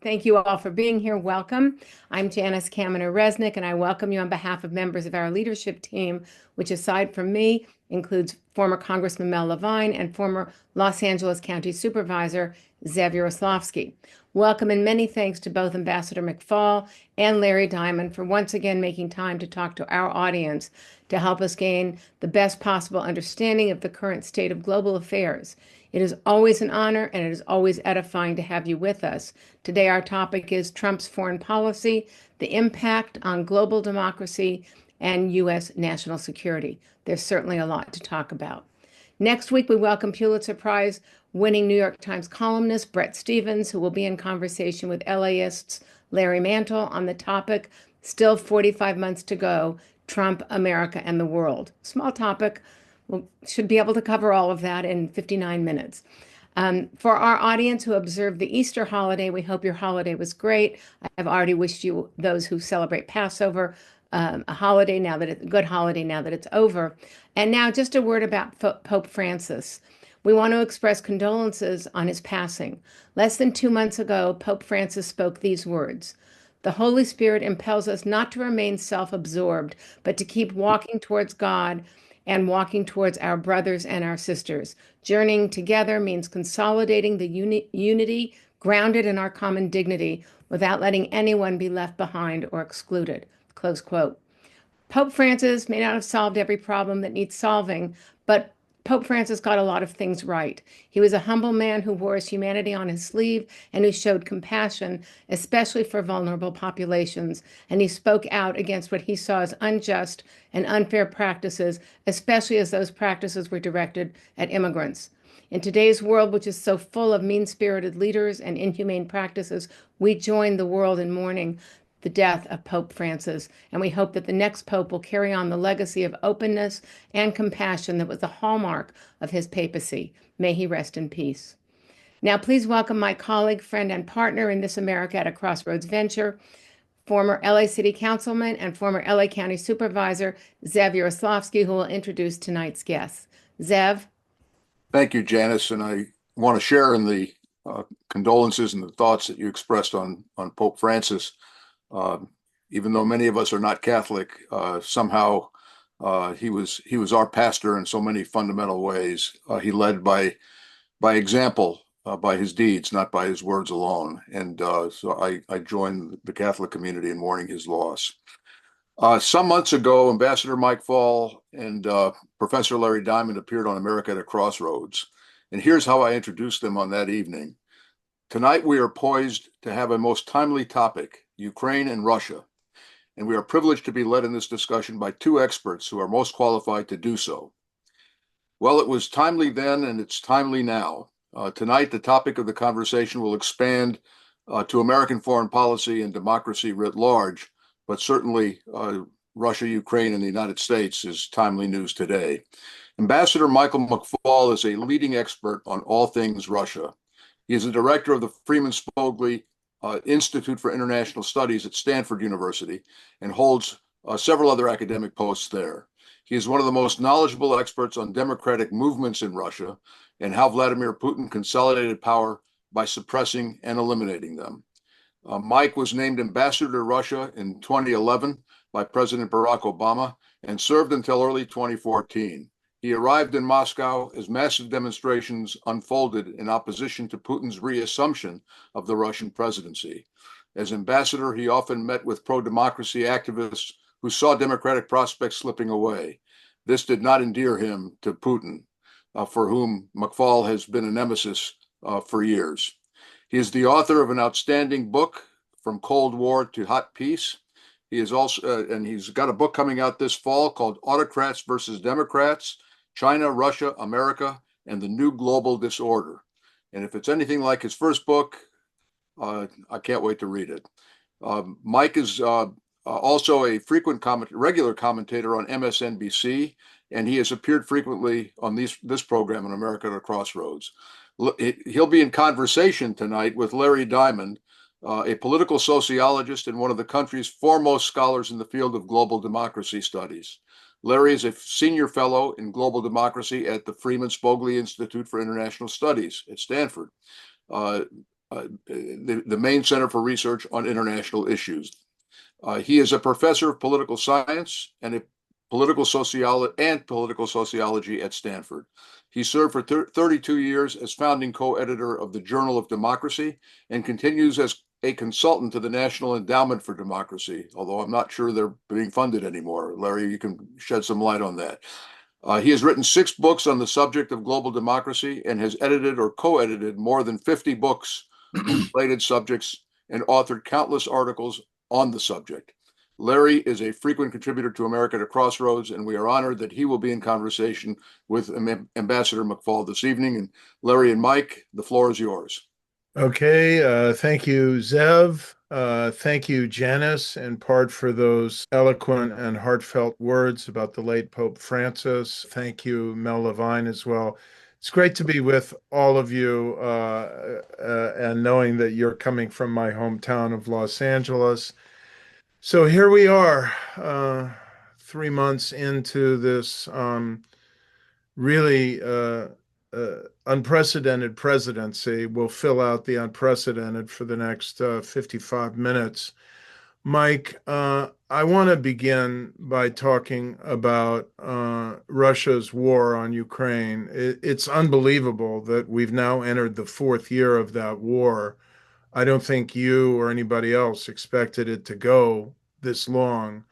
Thank you all for being here. Welcome. I'm Janice Kaminer-Resnick, and I welcome you on behalf of members of our leadership team, which aside from me, includes former Congressman Mel Levine and former Los Angeles County Supervisor Zev Yaroslavsky. Welcome and many thanks to both Ambassador McFaul and Larry Diamond for once again making time to talk to our audience to help us gain the best possible understanding of the current state of global affairs. It is always an honor and it is always edifying to have you with us. Today, our topic is Trump's foreign policy, the impact on global democracy and U.S. national security. There's certainly a lot to talk about. Next week, we welcome Pulitzer Prize winning New York Times columnist Bret Stephens, who will be in conversation with LAists Larry Mantle on the topic, Still 45 Months to Go, Trump, America, and the World. Small topic. We should be able to cover all of that in 59 minutes. For our audience who observed the Easter holiday, we hope your holiday was great. I've already wished you, those who celebrate Passover, a good holiday now that it's over. And now just a word about Pope Francis. We want to express condolences on his passing. Less than 2 months ago, Pope Francis spoke these words: "The Holy Spirit impels us not to remain self-absorbed, but to keep walking towards God and walking towards our brothers and our sisters. Journeying together means consolidating the unity grounded in our common dignity without letting anyone be left behind or excluded." Close quote. Pope Francis may not have solved every problem that needs solving, but Pope Francis got a lot of things right. He was a humble man who wore his humanity on his sleeve and who showed compassion, especially for vulnerable populations. And he spoke out against what he saw as unjust and unfair practices, especially as those practices were directed at immigrants. In today's world, which is so full of mean-spirited leaders and inhumane practices, we join the world in mourning the death of Pope Francis, and we hope that the next Pope will carry on the legacy of openness and compassion that was the hallmark of his papacy. May he rest in peace. Now, please welcome my colleague, friend, and partner in this America at a Crossroads venture, former LA City Councilman and former LA County Supervisor, Zev Yaroslavsky, who will introduce tonight's guests. Zev? Thank you, Janice, and I want to share in the condolences and the thoughts that you expressed on Pope Francis. Even though many of us are not Catholic, somehow he was our pastor in so many fundamental ways. He led by example, by his deeds, not by his words alone. And so I join the Catholic community in mourning his loss. Some months ago, Ambassador Mike McFaul and Professor Larry Diamond appeared on America at a Crossroads. And here's how I introduced them on that evening. Tonight, we are poised to have a most timely topic: Ukraine and Russia, and we are privileged to be led in this discussion by two experts who are most qualified to do so. Well, it was timely then, and it's timely now. Tonight, the topic of the conversation will expand to American foreign policy and democracy writ large, but certainly Russia, Ukraine, and the United States is timely news today. Ambassador Michael McFaul is a leading expert on all things Russia. He is the director of the Freeman Spogli Institute for International Studies at Stanford University and holds several other academic posts there. He is one of the most knowledgeable experts on democratic movements in Russia and how Vladimir Putin consolidated power by suppressing and eliminating them. Mike was named ambassador to Russia in 2011 by President Barack Obama and served until early 2014. He arrived in Moscow as massive demonstrations unfolded in opposition to Putin's reassumption of the Russian presidency. As ambassador, he often met with pro-democracy activists who saw democratic prospects slipping away. This did not endear him to Putin, for whom McFaul has been a nemesis for years. He is the author of an outstanding book, From Cold War to Hot Peace. He is also, and he's got a book coming out this fall called Autocrats versus Democrats: China, Russia, America, and the New Global Disorder. And if it's anything like his first book, I can't wait to read it. Mike is also a regular commentator on MSNBC, and he has appeared frequently on this program on America at a Crossroads. He'll be in conversation tonight with Larry Diamond, a political sociologist and one of the country's foremost scholars in the field of global democracy studies. Larry is a senior fellow in global democracy at the Freeman Spogli Institute for International Studies at Stanford. the main center for research on international issues. He is a professor of political science and political sociology at Stanford. He served for 32 years as founding co-editor of the Journal of Democracy and continues as a consultant to the National Endowment for Democracy, although I'm not sure they're being funded anymore. Larry, you can shed some light on that. He has written 6 books on the subject of global democracy and has edited or co-edited more than 50 books on related subjects and authored countless articles on the subject. Larry is a frequent contributor to America at Crossroads, and we are honored that he will be in conversation with Ambassador McFaul this evening. And Larry and Mike, the floor is yours. Okay, thank you, Zev. Thank you, Janice, in part for those eloquent and heartfelt words about the late Pope Francis. Thank you, Mel Levine, as well. It's great to be with all of you and knowing that you're coming from my hometown of Los Angeles. So here we are, 3 months into this really unprecedented presidency. Will fill out the unprecedented for the next 55 minutes. Mike, I want to begin by talking about Russia's war on Ukraine. It's unbelievable that we've now entered the 4th year of that war. I don't think you or anybody else expected it to go this long.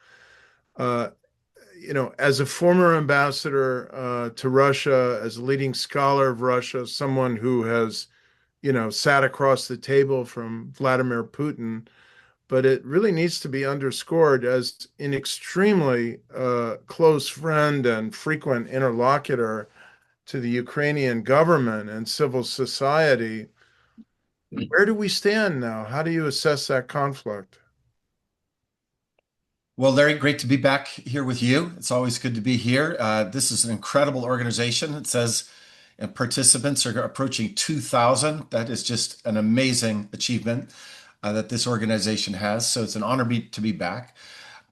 As a former ambassador to Russia, as a leading scholar of Russia, someone who has, sat across the table from Vladimir Putin, but it really needs to be underscored as an extremely close friend and frequent interlocutor to the Ukrainian government and civil society. Where do we stand now? How do you assess that conflict? Well, Larry, great to be back here with you. It's always good to be here. This is an incredible organization. It says participants are approaching 2,000. That is just an amazing achievement that this organization has. So it's an honor to be back.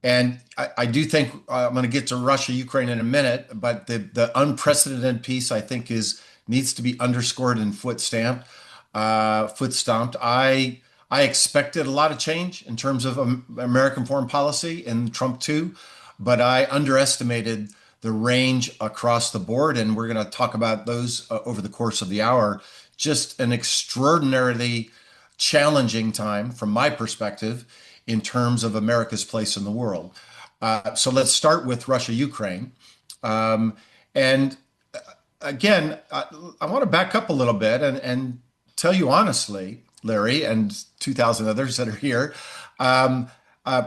And I do think I'm going to get to Russia, Ukraine in a minute, but the unprecedented piece I think needs to be underscored and foot stomped. I expected a lot of change in terms of American foreign policy in Trump 2, but I underestimated the range across the board, and we're going to talk about those over the course of the hour. Just an extraordinarily challenging time from my perspective in terms of America's place in the world. So let's start with Russia, Ukraine. And again, I want to back up a little bit and tell you honestly, Larry, and 2,000 others that are here.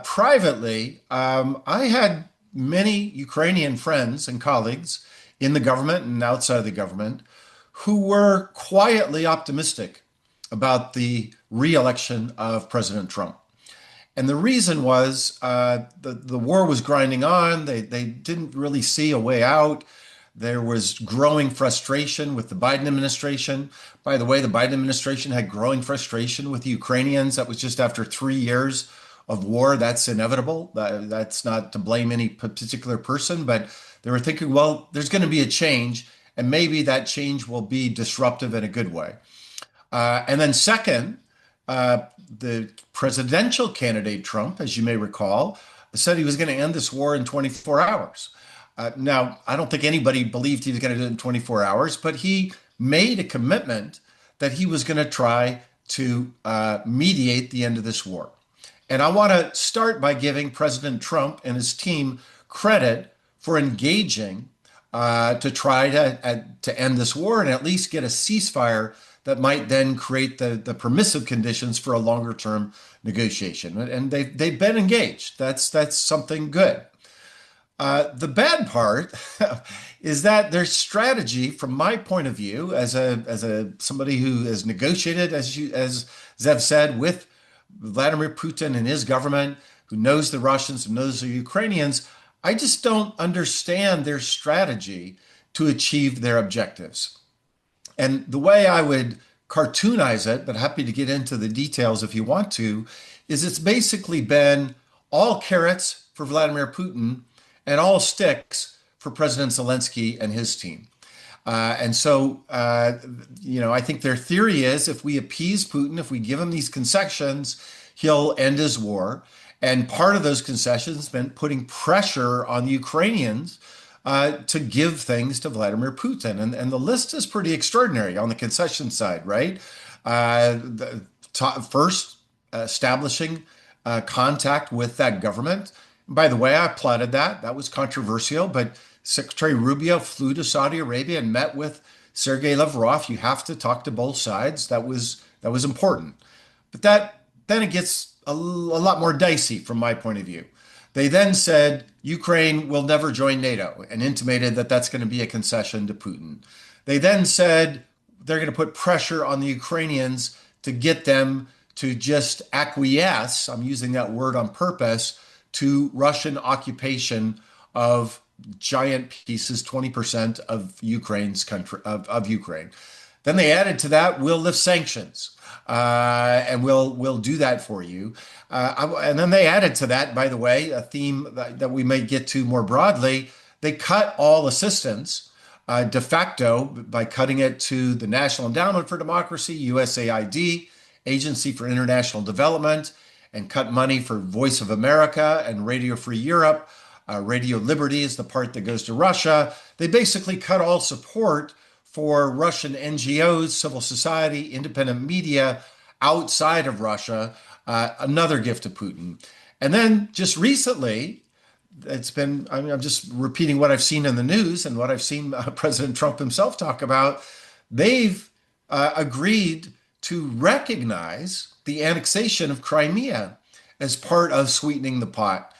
Privately, I had many Ukrainian friends and colleagues in the government and outside of the government who were quietly optimistic about the re-election of President Trump. And the reason was the war was grinding on. They didn't really see a way out. There was growing frustration with the Biden administration. By the way, the Biden administration had growing frustration with the Ukrainians. That was just after 3 years of war. That's inevitable. That's not to blame any particular person, but they were thinking, well, there's going to be a change, and maybe that change will be disruptive in a good way. And then second, the presidential candidate Trump, as you may recall, said he was going to end this war in 24 hours. Now, I don't think anybody believed he was going to do it in 24 hours, but he made a commitment that he was going to try to mediate the end of this war. And I want to start by giving President Trump and his team credit for engaging to try to end this war and at least get a ceasefire that might then create the permissive conditions for a longer term negotiation. And they've been engaged. That's something good. The bad part is that their strategy, from my point of view, as somebody who has negotiated, as Zev said, with Vladimir Putin and his government, who knows the Russians, who knows the Ukrainians, I just don't understand their strategy to achieve their objectives. And the way I would cartoonize it, but happy to get into the details if you want to, is it's basically been all carrots for Vladimir Putin and all sticks for President Zelensky and his team. And so, I think their theory is if we appease Putin, if we give him these concessions, he'll end his war. And part of those concessions meant putting pressure on the Ukrainians to give things to Vladimir Putin. And the list is pretty extraordinary on the concession side, right? First, establishing contact with that government. By the way, I applauded that. That was controversial, but Secretary Rubio flew to Saudi Arabia and met with Sergei Lavrov. You have to talk to both sides. That was important. But then it gets a lot more dicey from my point of view. They then said Ukraine will never join NATO and intimated that that's going to be a concession to Putin. They then said they're going to put pressure on the Ukrainians to get them to just acquiesce, I'm using that word on purpose, to Russian occupation of giant pieces, 20% of Ukraine's country of Ukraine. Then they added to that, we'll lift sanctions, and we'll do that for you. And then they added to that, by the way, a theme that we may get to more broadly. They cut all assistance de facto by cutting it to the National Endowment for Democracy, USAID, Agency for International Development, and cut money for Voice of America and Radio Free Europe. Radio Liberty is the part that goes to Russia. They basically cut all support for Russian NGOs, civil society, independent media outside of Russia, another gift to Putin. And then just recently, I'm just repeating what I've seen in the news and what I've seen President Trump himself talk about. They've agreed to recognize the annexation of Crimea as part of sweetening the pot.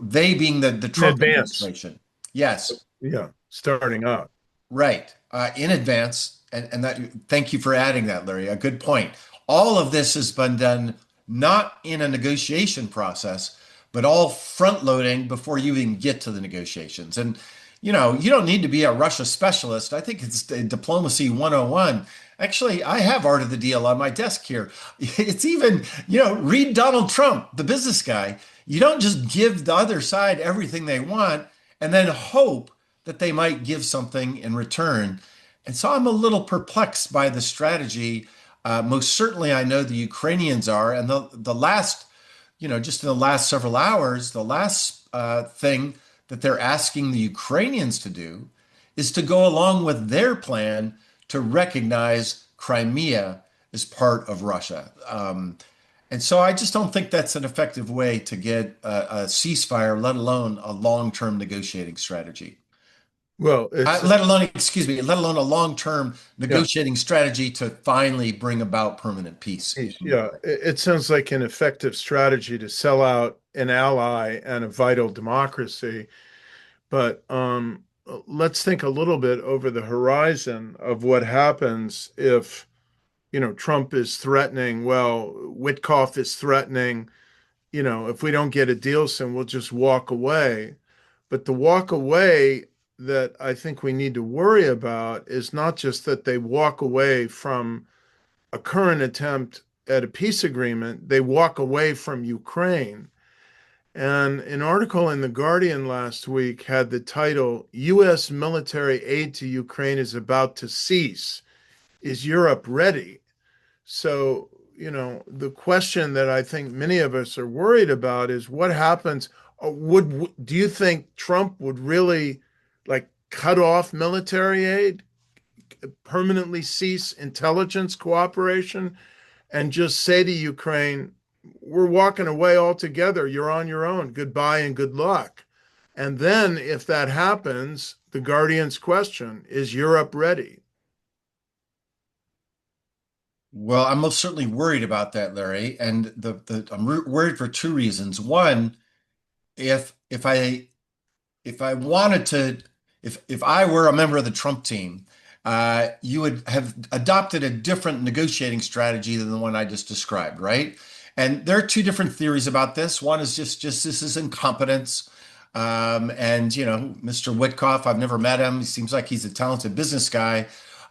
They being the Trump administration. Yes. Yeah, starting out. Right. In advance. And that, thank you for adding that, Larry. A good point. All of this has been done not in a negotiation process, but all front loading before you even get to the negotiations. And, you don't need to be a Russia specialist. I think it's diplomacy 101. Actually, I have Art of the Deal on my desk here. It's even, read Donald Trump, the business guy. You don't just give the other side everything they want and then hope that they might give something in return. And so I'm a little perplexed by the strategy. Most certainly, I know the Ukrainians are. And the last, just in the last several hours, the last thing that they're asking the Ukrainians to do is to go along with their plan to recognize Crimea as part of Russia. And so I just don't think that's an effective way to get a ceasefire, let alone a long-term negotiating strategy. Well, let alone a long-term negotiating strategy to finally bring about permanent peace. Yeah, it sounds like an effective strategy to sell out an ally and a vital democracy. But let's think a little bit over the horizon of what happens if, Trump is threatening, Witkoff is threatening, if we don't get a deal soon, we'll just walk away. But the walk away that I think we need to worry about is not just that they walk away from a current attempt at a peace agreement, they walk away from Ukraine. And an article in The Guardian last week had the title, U.S. military aid to Ukraine is about to cease. Is Europe ready? So, the question that I think many of us are worried about is what happens. Do you think Trump would really cut off military aid, permanently cease intelligence cooperation, and just say to Ukraine, we're walking away altogether. You're on your own. Goodbye and good luck. And then if that happens, the Guardian's question, is Europe ready? Well, I'm most certainly worried about that, Larry. And I'm worried for two reasons. One, if I were a member of the Trump team, you would have adopted a different negotiating strategy than the one I just described, right? And there are two different theories about this. One is just this is incompetence. Mr. Witkoff, I've never met him. He seems like he's a talented business guy,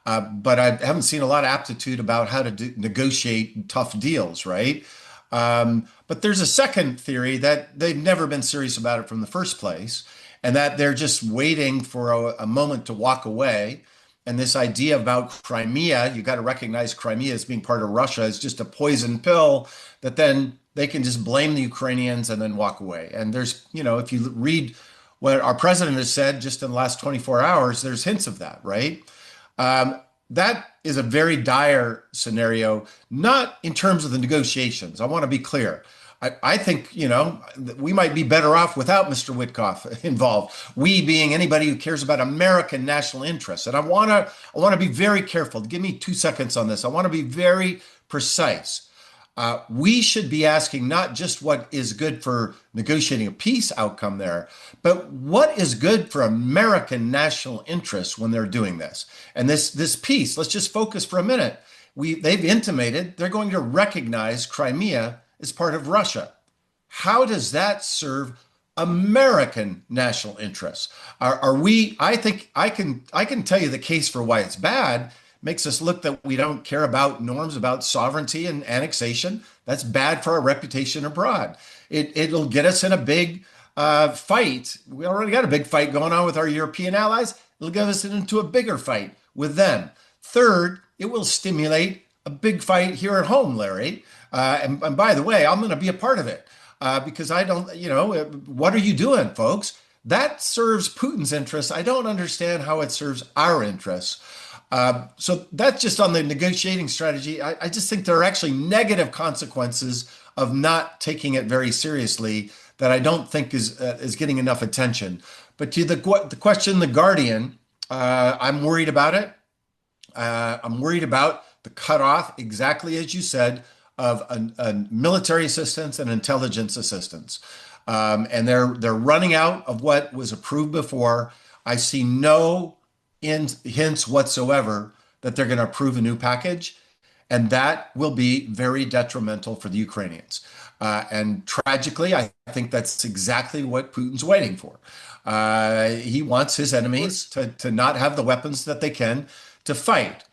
but I haven't seen a lot of aptitude about how to negotiate tough deals, right? But there's a second theory that they've never been serious about it from the first place, and that they're just waiting for a moment to walk away. And this idea about Crimea, you got to recognize Crimea as being part of Russia, is just a poison pill that then they can just blame the Ukrainians and then walk away. And there's, if you read what our president has said just in the last 24 hours, there's hints of that, right? That is a very dire scenario, not in terms of the negotiations. I want to be clear. I think, we might be better off without Mr. Witkoff involved. We being anybody who cares about American national interests. And I want to be very careful. Give me 2 seconds on this. I want to be very precise. We should be asking not just what is good for negotiating a peace outcome there, but what is good for American national interests when they're doing this. And this peace, let's just focus for a minute. They've intimated they're going to recognize Crimea as part of Russia. How does that serve American national interests? Are we? I think I can tell you the case for why it's bad. Makes us look that we don't care about norms about sovereignty and annexation. That's bad for our reputation abroad. It'll get us in a big fight. We already got a big fight going on with our European allies. It'll get us into a bigger fight with them. Third, it will stimulate a big fight here at home, Larry. And by the way, I'm going to be a part of it because I don't, what are you doing, folks? That serves Putin's interests. I don't understand how it serves our interests. So that's just on the negotiating strategy. I just think there are actually negative consequences of not taking it very seriously that I don't think is getting enough attention. But to the question, The Guardian, I'm worried about it. I'm worried about the cutoff, exactly as you said, of a military assistance and intelligence assistance. And they're running out of what was approved before. I see no hints whatsoever that they're going to approve a new package. And that will be very detrimental for the Ukrainians. And tragically, I think that's exactly what Putin's waiting for. He wants his enemies to not have the weapons that they can to fight.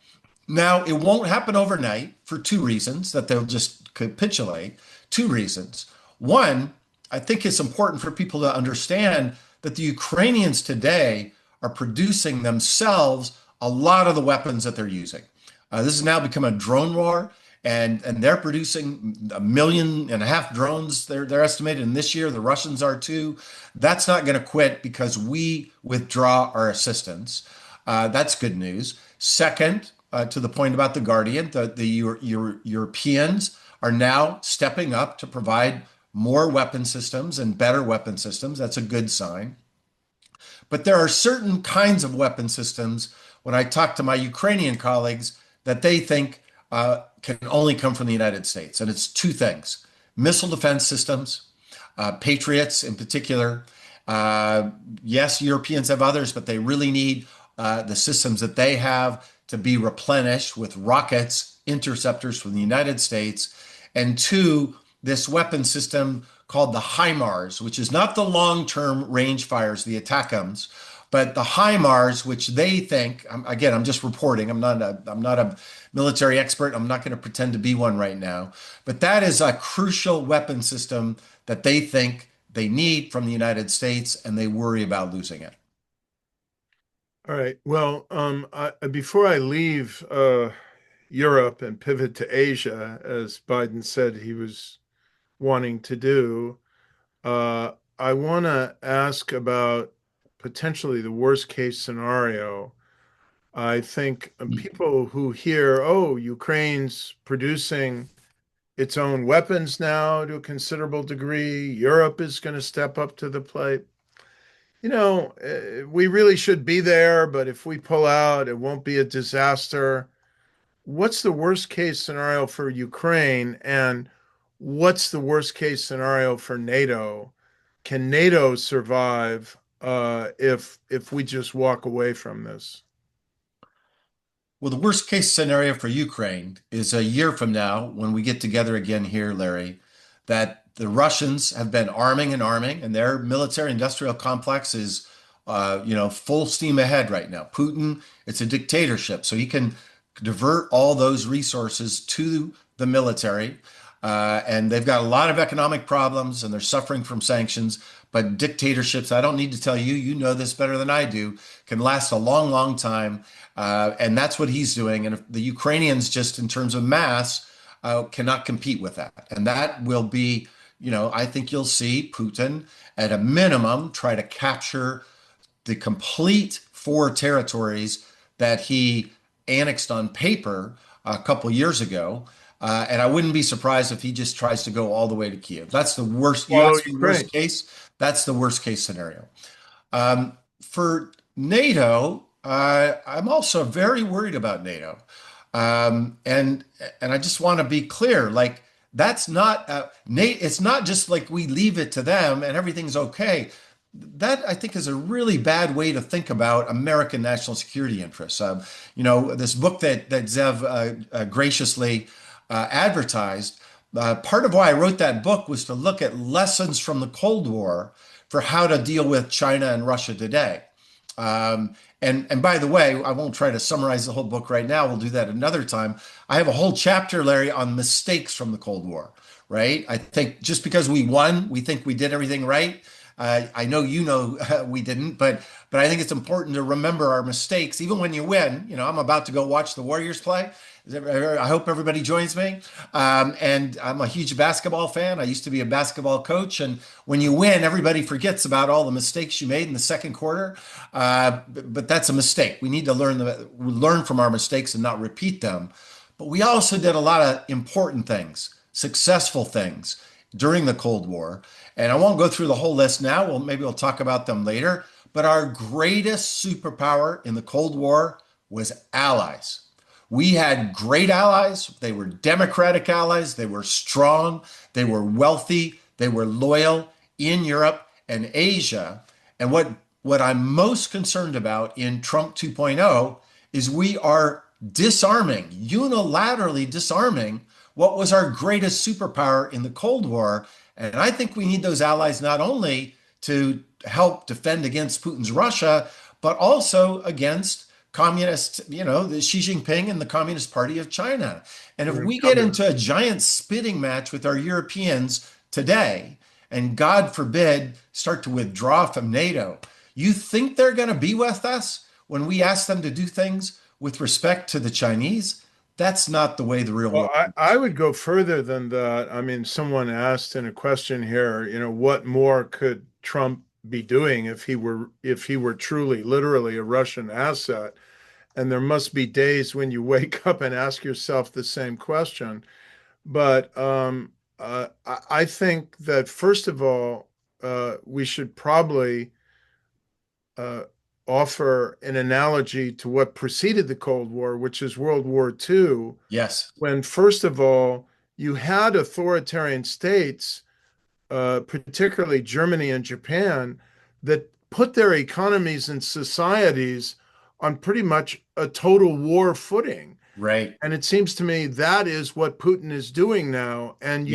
Now, it won't happen overnight for 2 reasons that they'll just capitulate. 2 reasons. One, I think it's important for people to understand that the Ukrainians today are producing themselves a lot of the weapons that they're using. This has now become a drone war, and they're producing 1.5 million drones. They're estimated, and this year the Russians are too. That's not going to quit because we withdraw our assistance. That's good news. Second, to the point about The Guardian, the Europeans are now stepping up to provide more weapon systems and better weapon systems. That's a good sign. But there are certain kinds of weapon systems, when I talk to my Ukrainian colleagues, that they think can only come from the United States. And it's 2 things: missile defense systems, Patriots in particular. Yes, Europeans have others, but they really need the systems that they have to be replenished with rockets, interceptors from the United States. And 2, this weapon system called the HIMARS, which is not the long-term range fires, the ATACMS, but the HIMARS, which they think, again, I'm just reporting. I'm not a military expert. I'm not going to pretend to be one right now. But that is a crucial weapon system that they think they need from the United States, and they worry about losing it. All right. Well, before I leave Europe and pivot to Asia, as Biden said he was wanting to do, I want to ask about potentially the worst case scenario. I think people who hear, oh, Ukraine's producing its own weapons now to a considerable degree, Europe is going to step up to the plate. We really should be there, but if we pull out, it won't be a disaster. What's the worst case scenario for Ukraine, and what's the worst case scenario for NATO? Can NATO survive if we just walk away from this? Well, the worst case scenario for Ukraine is a year from now when we get together again here, Larry, that the Russians have been arming, and their military industrial complex is, full steam ahead right now. Putin, it's a dictatorship, so he can divert all those resources to the military. And they've got a lot of economic problems and they're suffering from sanctions. But dictatorships, I don't need to tell you, you know this better than I do, can last a long, long time. And that's what he's doing. And if the Ukrainians, just in terms of mass, cannot compete with that. And that will be, I think you'll see Putin at a minimum try to capture the complete four territories that he annexed on paper a couple years ago. And I wouldn't be surprised if he just tries to go all the way to Kiev. That's the worst. You Follow asked me Ukraine. worst case. That's the worst case scenario. For NATO, I'm also very worried about NATO. And I just want to be clear, like that's not it's not just like we leave it to them and everything's okay. That I think is a really bad way to think about American national security interests. This book that Zev graciously advertised. Part of why I wrote that book was to look at lessons from the Cold War for how to deal with China and Russia today. And by the way, I won't try to summarize the whole book right now. We'll do that another time. I have a whole chapter, Larry, on mistakes from the Cold War, right? I think just because we won, we think we did everything right. I know we didn't, but I think it's important to remember our mistakes, even when you win. I'm about to go watch the Warriors play. I hope everybody joins me. And I'm a huge basketball fan. I used to be a basketball coach. And when you win, everybody forgets about all the mistakes you made in the second quarter. But that's a mistake. We need to learn from our mistakes and not repeat them. But we also did a lot of important things, successful things during the Cold War. And I won't go through the whole list now. Maybe we'll talk about them later. But our greatest superpower in the Cold War was allies. We had great allies. They were democratic allies. They were strong. They were wealthy. They were loyal in Europe and Asia. And what I'm most concerned about in Trump 2.0 is we are unilaterally disarming what was our greatest superpower in the Cold War. And I think we need those allies not only to help defend against Putin's Russia, but also against communist, the Xi Jinping and the Communist Party of China. And if we get into a giant spitting match with our Europeans today, and God forbid, start to withdraw from NATO, you think they're going to be with us when we ask them to do things with respect to the Chinese? That's not the way the real world. I would go further than that. I mean, someone asked in a question here, what more could Trump be doing if he were truly, literally a Russian asset? And there must be days when you wake up and ask yourself the same question. But I think that first of all, we should probably offer an analogy to what preceded the Cold War, which is World War II. Yes. When, first of all, you had authoritarian states, particularly Germany and Japan, that put their economies and societies on pretty much a total war footing. Right. And it seems to me that is what Putin is doing now. And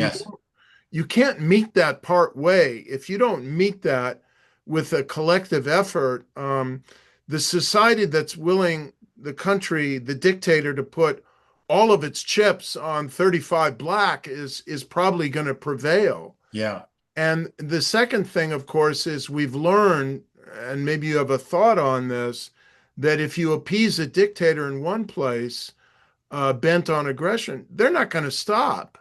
you can't meet that part way. If you don't meet that with a collective effort, the society that's willing the country, the dictator, to put all of its chips on 35 black is probably going to prevail. Yeah. And the second thing, of course, is we've learned, and maybe you have a thought on this, that if you appease a dictator in one place bent on aggression, they're not going to stop.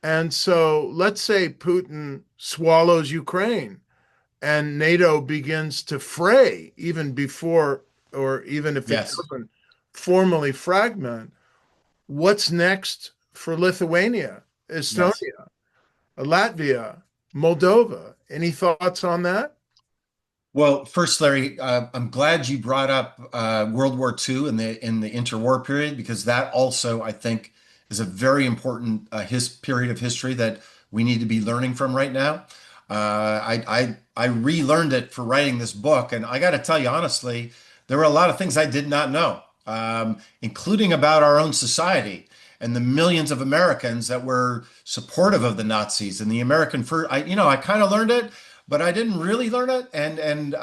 And so let's say Putin swallows Ukraine and NATO begins to fray even before, or even if it doesn't formally fragment. What's next for Lithuania, Estonia, Latvia, Moldova? Any thoughts on that? Well, first, Larry, I'm glad you brought up World War II in the interwar period, because that also, I think, is a very important period of history that we need to be learning from right now. I relearned it for writing this book, and I got to tell you honestly, there were a lot of things I did not know, including about our own society and the millions of Americans that were supportive of the Nazis and the American first. I kind of learned it, but I didn't really learn it. And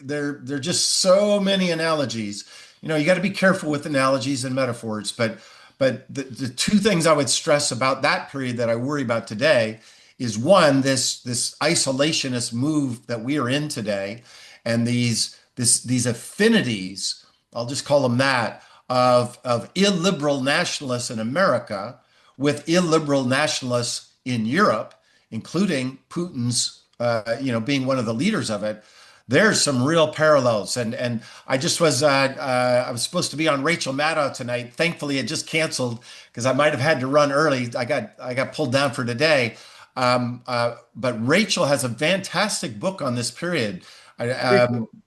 there are just so many analogies. You got to be careful with analogies and metaphors, but But the two things I would stress about that period that I worry about today is one, this isolationist move that we are in today, and these affinities, I'll just call them that, of illiberal nationalists in America with illiberal nationalists in Europe, including Putin's, being one of the leaders of it. There's some real parallels, and I was supposed to be on Rachel Maddow tonight. Thankfully, it just canceled because I might have had to run early. I got pulled down for today. But Rachel has a fantastic book on this period.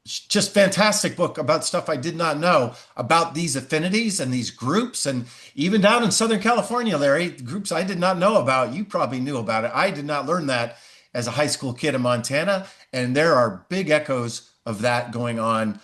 Just fantastic book about stuff I did not know about these affinities and these groups, and even down in Southern California, Larry, groups I did not know about. You probably knew about it. I did not learn that as a high school kid in Montana, and there are big echoes of that going on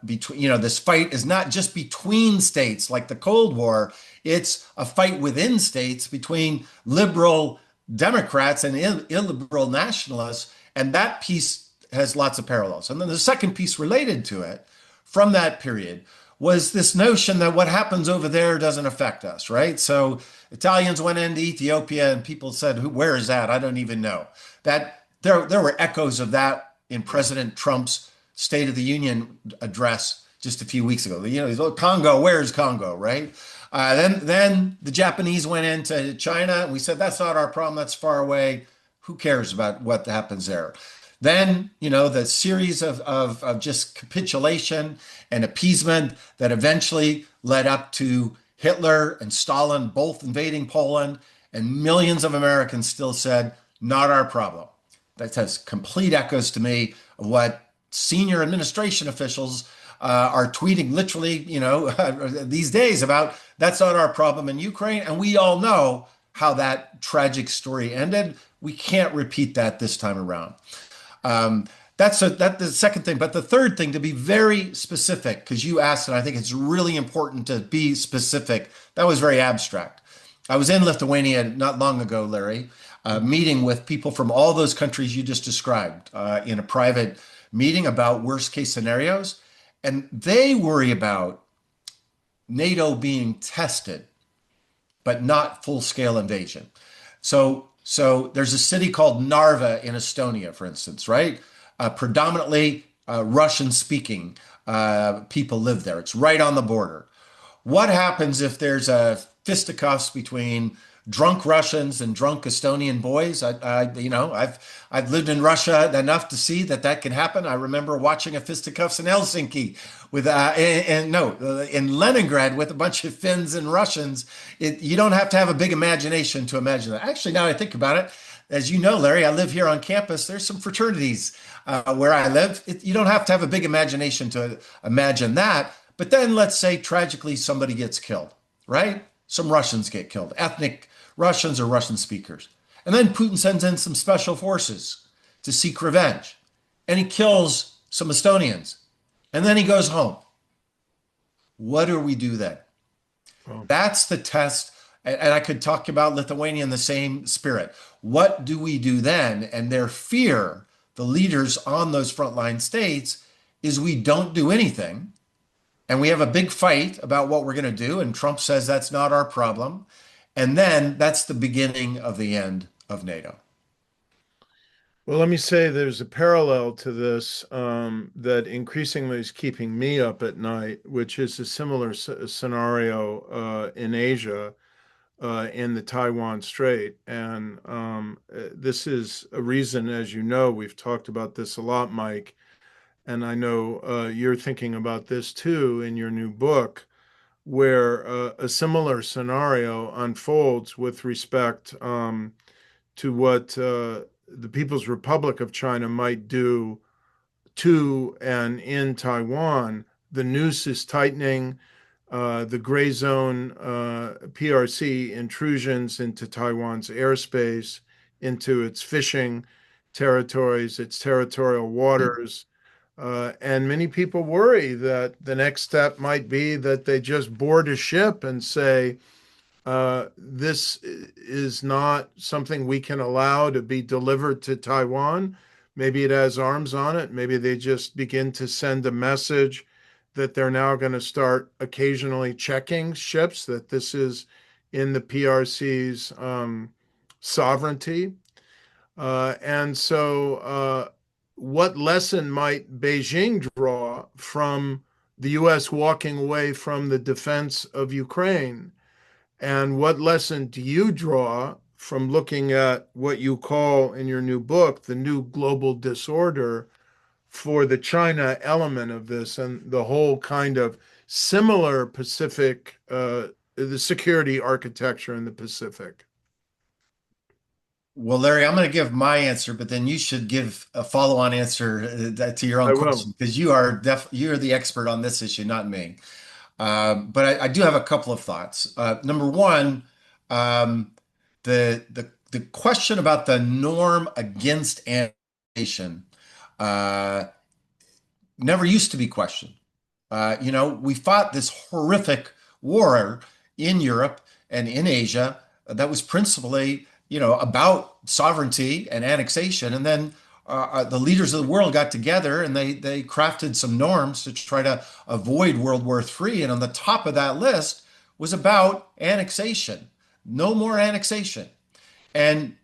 between. This fight is not just between states like the Cold War; it's a fight within states between liberal Democrats and illiberal nationalists, and that piece has lots of parallels. And then the second piece related to it from that period was this notion that what happens over there doesn't affect us, right? So Italians went into Ethiopia and people said, where is that? I don't even know. That there were echoes of that in President Trump's State of the Union address just a few weeks ago. He's like, Congo, where's Congo, right? Then the Japanese went into China and we said, that's not our problem, that's far away. Who cares about what happens there? Then, the series of just capitulation and appeasement that eventually led up to Hitler and Stalin both invading Poland, and millions of Americans still said, not our problem. That has complete echoes to me of what senior administration officials are tweeting literally, these days about that's not our problem in Ukraine. And we all know how that tragic story ended. We can't repeat that this time around. That's the second thing. But the third thing, to be very specific, because you asked, and I think it's really important to be specific. That was very abstract. I was in Lithuania not long ago, Larry, meeting with people from all those countries you just described in a private meeting about worst case scenarios. And they worry about NATO being tested, but not full scale invasion. So there's a city called Narva in Estonia, for instance, right? Predominantly Russian-speaking people live there. It's right on the border. What happens if there's a fisticuffs between drunk Russians and drunk Estonian boys? I've lived in Russia enough to see that can happen. I remember watching a fisticuffs in Helsinki with in Leningrad with a bunch of Finns and Russians. You don't have to have a big imagination to imagine that. Actually, now I think about it, as you know, Larry, I live here on campus. There's some fraternities where I live. You don't have to have a big imagination to imagine that. But then let's say tragically somebody gets killed, right? Some Russians get killed, ethnic Russians or Russian speakers. And then Putin sends in some special forces to seek revenge. And he kills some Estonians. And then he goes home. What do we do then? Oh. That's the test. And I could talk about Lithuania in the same spirit. What do we do then? And their fear, the leaders on those frontline states, is we don't do anything. And we have a big fight about what we're going to do. And Trump says that's not our problem. And then that's the beginning of the end of NATO. Well, let me say there's a parallel to this that increasingly is keeping me up at night, which is a similar scenario in Asia, in the Taiwan Strait. And this is a reason, as you know, we've talked about this a lot, Mike, and I know you're thinking about this too in your new book, where a similar scenario unfolds with respect to what the People's Republic of China might do to and in Taiwan. The noose is tightening. The gray zone PRC intrusions into Taiwan's airspace, into its fishing territories, its territorial waters. And many people worry that the next step might be that they just board a ship and say, this is not something we can allow to be delivered to Taiwan. Maybe it has arms on it. Maybe they just begin to send a message that they're now going to start occasionally checking ships, that this is in the PRC's sovereignty. And so, what lesson might Beijing draw from the US walking away from the defense of Ukraine? And what lesson do you draw from looking at what you call in your new book, the new global disorder, for the China element of this and the whole kind of similar Pacific, the security architecture in the Pacific? Well, Larry, I'm going to give my answer, but then you should give a follow-on answer to your I own will. question because you're the expert on this issue, not me. But I do have a couple of thoughts. Number one, um, the question about the norm against annexation never used to be questioned. We fought this horrific war in Europe and in Asia that was principally, about sovereignty and annexation. And then the leaders of the world got together and they crafted some norms to try to avoid World War III. And on the top of that list was about annexation. No more annexation. And,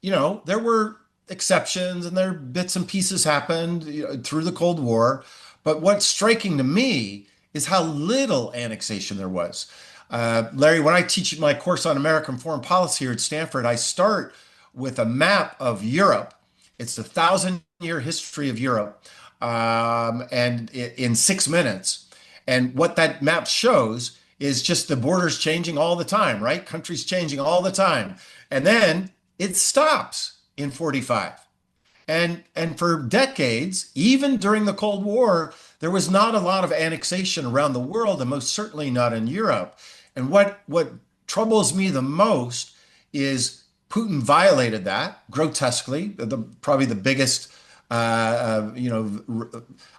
there were exceptions and there bits and pieces happened, through the Cold War. But what's striking to me is how little annexation there was. Larry, when I teach my course on American foreign policy here at Stanford, I start with a map of Europe. It's a 1,000-year history of Europe, and in 6 minutes. And what that map shows is just the borders changing all the time, right? Countries changing all the time. And then it stops in 45. And for decades, even during the Cold War, there was not a lot of annexation around the world, and most certainly not in Europe. And what troubles me the most is Putin violated that grotesquely, probably the biggest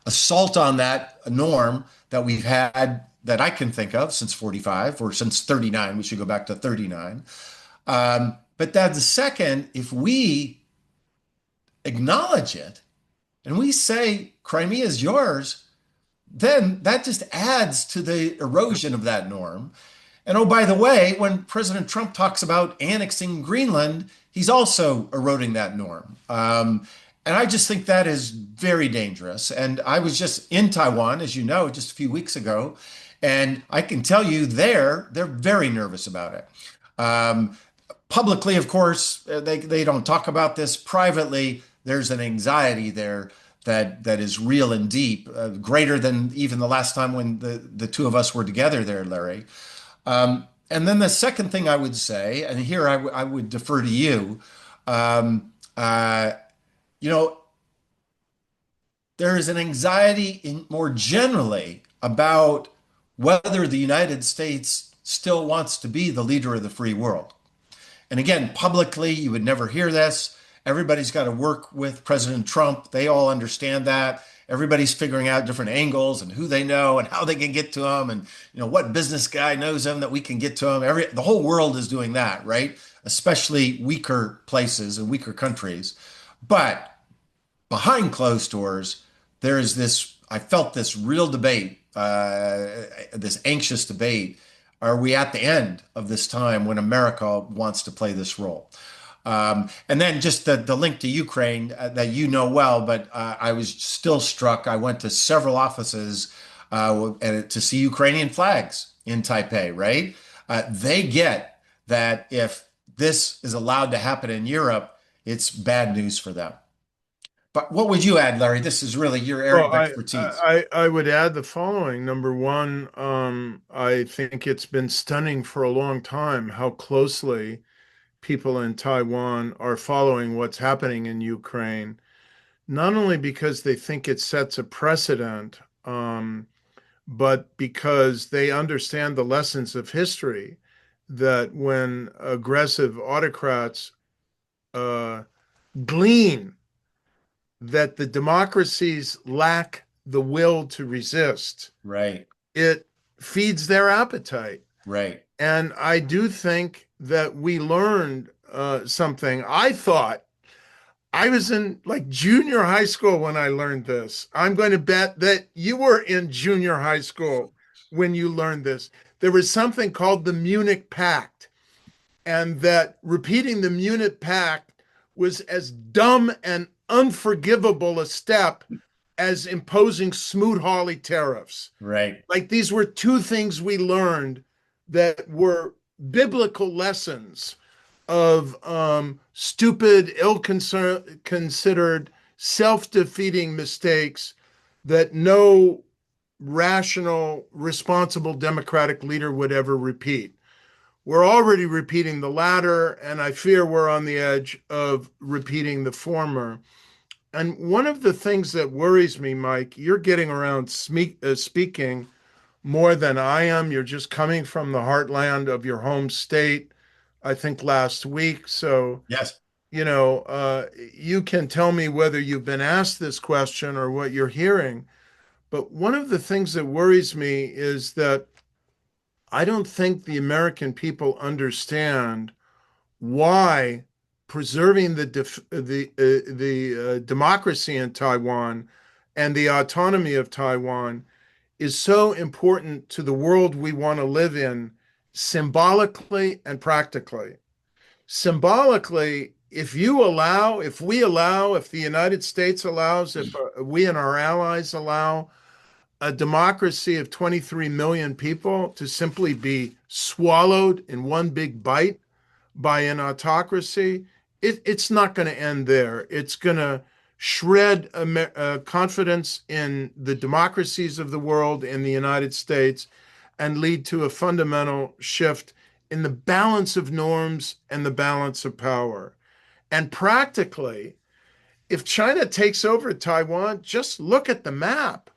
assault on that norm that we've had that I can think of since 45 or since 39. We should go back to 39. But then the second, if we acknowledge it and we say Crimea is yours, then that just adds to the erosion of that norm. And oh, by the way, when President Trump talks about annexing Greenland, he's also eroding that norm. And I just think that is very dangerous. And I was just in Taiwan, as you know, just a few weeks ago, and I can tell you they're very nervous about it. Publicly, of course, they don't talk about this. Privately, there's an anxiety there that is real and deep, greater than even the last time when the two of us were together there, Larry. And then the second thing I would say, and here I would defer to you, there is an anxiety more generally about whether the United States still wants to be the leader of the free world. And again, publicly, you would never hear this. Everybody's got to work with President Trump. They all understand that. Everybody's figuring out different angles and who they know and how they can get to him, and what business guy knows him that we can get to him. The whole world is doing that, right? Especially weaker places and weaker countries. But behind closed doors, there is this. I felt this real debate, this anxious debate. Are we at the end of this time when America wants to play this role? And then just the link to Ukraine that you know well, but I was still struck. I went to several offices to see Ukrainian flags in Taipei, right? They get that if this is allowed to happen in Europe, it's bad news for them. But what would you add, Larry? This is really your area of expertise. I would add the following. Number one, I think it's been stunning for a long time how closely people in Taiwan are following what's happening in Ukraine, not only because they think it sets a precedent, but because they understand the lessons of history, that when aggressive autocrats glean that the democracies lack the will to resist, Right. it feeds their appetite. Right. And I do think that we learned something. I thought I was in like junior high school when I learned this. I'm going to bet that you were in junior high school when you learned this. There was something called the Munich Pact, and that repeating the Munich Pact was as dumb and unforgivable a step as imposing Smoot-Hawley tariffs. Right. Like these were two things we learned that were biblical lessons of stupid, considered, self-defeating mistakes that no rational, responsible democratic leader would ever repeat. We're already repeating the latter, and I fear we're on the edge of repeating the former. And one of the things that worries me, Mike, you're getting around speaking more than I am. You're just coming from the heartland of your home state, I think last week. So, Yes. you can tell me whether you've been asked this question or what you're hearing. But one of the things that worries me is that I don't think the American people understand why preserving the democracy in Taiwan and the autonomy of Taiwan is so important to the world we want to live in, symbolically and practically. Symbolically, if the United States allows, if we and our allies allow a democracy of 23 million people to simply be swallowed in one big bite by an autocracy, it's not going to end there. It's going to shred confidence in the democracies of the world, in the United States, and lead to a fundamental shift in the balance of norms and the balance of power. And practically, if China takes over Taiwan, just look at the map.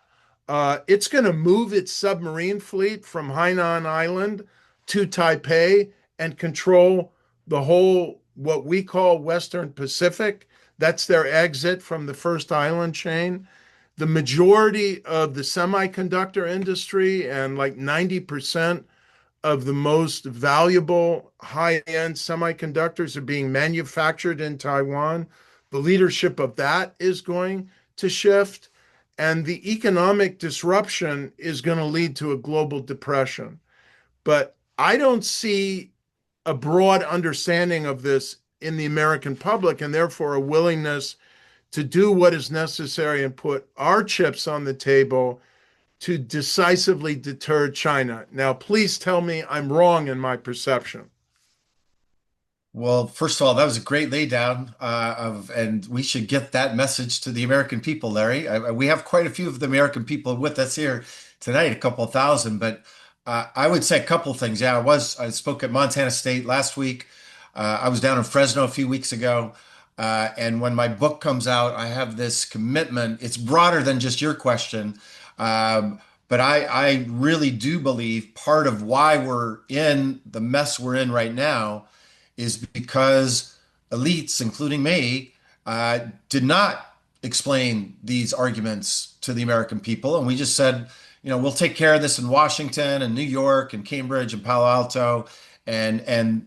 It's going to move its submarine fleet from Hainan Island to Taipei and control the whole, what we call Western Pacific. That's their exit from the first island chain. The majority of the semiconductor industry and like 90% of the most valuable high-end semiconductors are being manufactured in Taiwan. The leadership of that is going to shift, and the economic disruption is going to lead to a global depression. But I don't see a broad understanding of this in the American public, and therefore a willingness to do what is necessary and put our chips on the table to decisively deter China. Now, please tell me I'm wrong in my perception. Well, first of all, that was a great laydown and we should get that message to the American people, Larry. We have quite a few of the American people with us here tonight, a couple of thousand, but I would say a couple of things. Yeah, I spoke at Montana State last week. I was down in Fresno a few weeks ago. And when my book comes out, I have this commitment. It's broader than just your question. But I really do believe part of why we're in the mess we're in right now is because elites, including me, did not explain these arguments to the American people. And we just said, we'll take care of this in Washington and New York and Cambridge and Palo Alto. And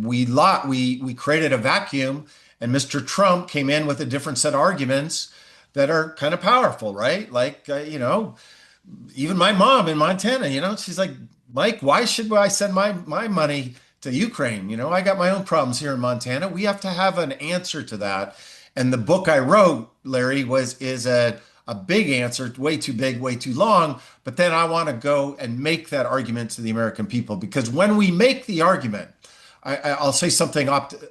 we created a vacuum, and Mr. Trump came in with a different set of arguments that are kind of powerful, right? Like, even my mom in Montana, she's like, Mike, why should I send my money to Ukraine? I got my own problems here in Montana. We have to have an answer to that. And the book I wrote, Larry, is a big answer, way too big, way too long. But then I want to go and make that argument to the American people, because when we make the argument, I'll say something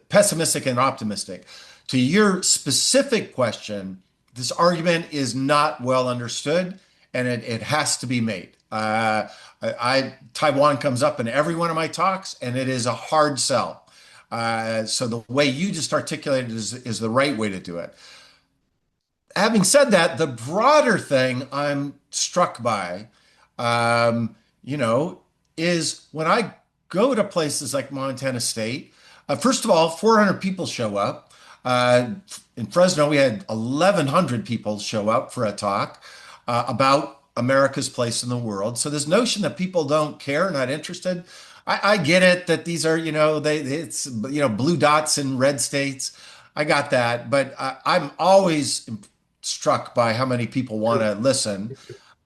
pessimistic and optimistic. To your specific question, this argument is not well understood, and it has to be made. Taiwan comes up in every one of my talks, and it is a hard sell. So the way you just articulated is the right way to do it. Having said that, the broader thing I'm struck by, is when I go to places like Montana State. First of all, 400 people show up. In Fresno, we had 1,100 people show up for a talk about America's place in the world. So this notion that people don't care, not interested, I get it that these are, it's blue dots in red states. I got that. But I'm always struck by how many people want to listen.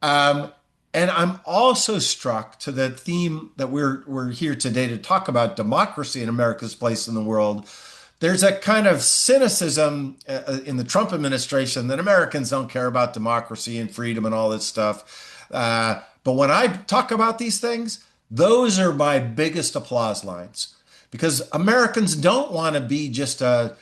Um, and I'm also struck to the theme that we're here today to talk about democracy and America's place in the world. There's a kind of cynicism in the Trump administration that Americans don't care about democracy and freedom and all this stuff. But when I talk about these things, those are my biggest applause lines because Americans don't want to be just a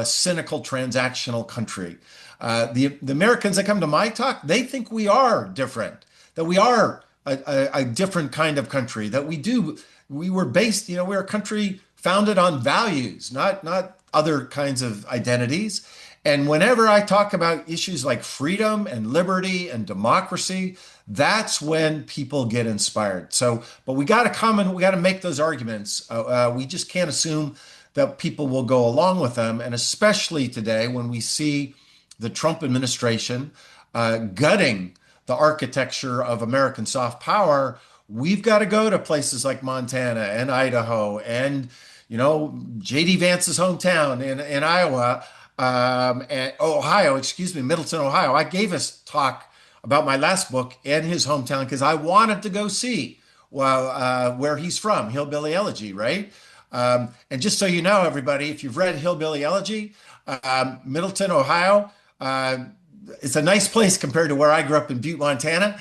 cynical transactional country. The Americans that come to my talk, they think we are different, that we are a different kind of country, that we were based, we're a country founded on values, not other kinds of identities. And whenever I talk about issues like freedom and liberty and democracy, that's when people get inspired. So, but we got to make those arguments. We just can't assume that people will go along with them. And especially today when we see the Trump administration gutting the architecture of American soft power, we've got to go to places like Montana and Idaho and, J.D. Vance's hometown in Iowa, and Ohio, excuse me, Middleton, Ohio. I gave a talk about my last book in his hometown because I wanted to go see where he's from, Hillbilly Elegy, right? And just so you know, everybody, if you've read Hillbilly Elegy, Middleton, Ohio, it's a nice place compared to where I grew up in Butte, Montana.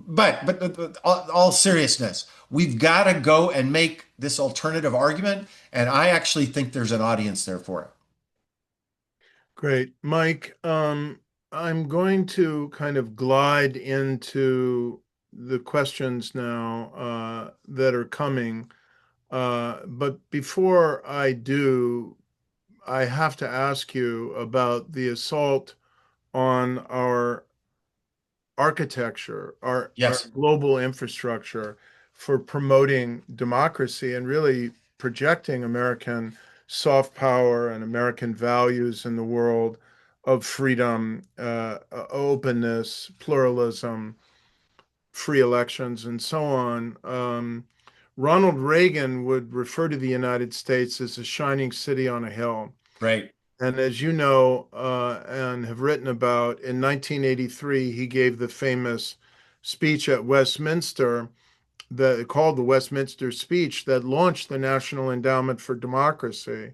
But all seriousness, we've got to go and make this alternative argument, and I actually think there's an audience there for it. Great. Mike, I'm going to kind of glide into the questions now that are coming. But before I do, I have to ask you about the assault on our architecture, our Yes. global infrastructure for promoting democracy and really projecting American soft power and American values in the world of freedom, openness, pluralism, free elections, and so on. Ronald Reagan would refer to the United States as a shining city on a hill. Right. And as you know, and have written about, in 1983, he gave the famous speech at Westminster called the Westminster speech that launched the National Endowment for Democracy.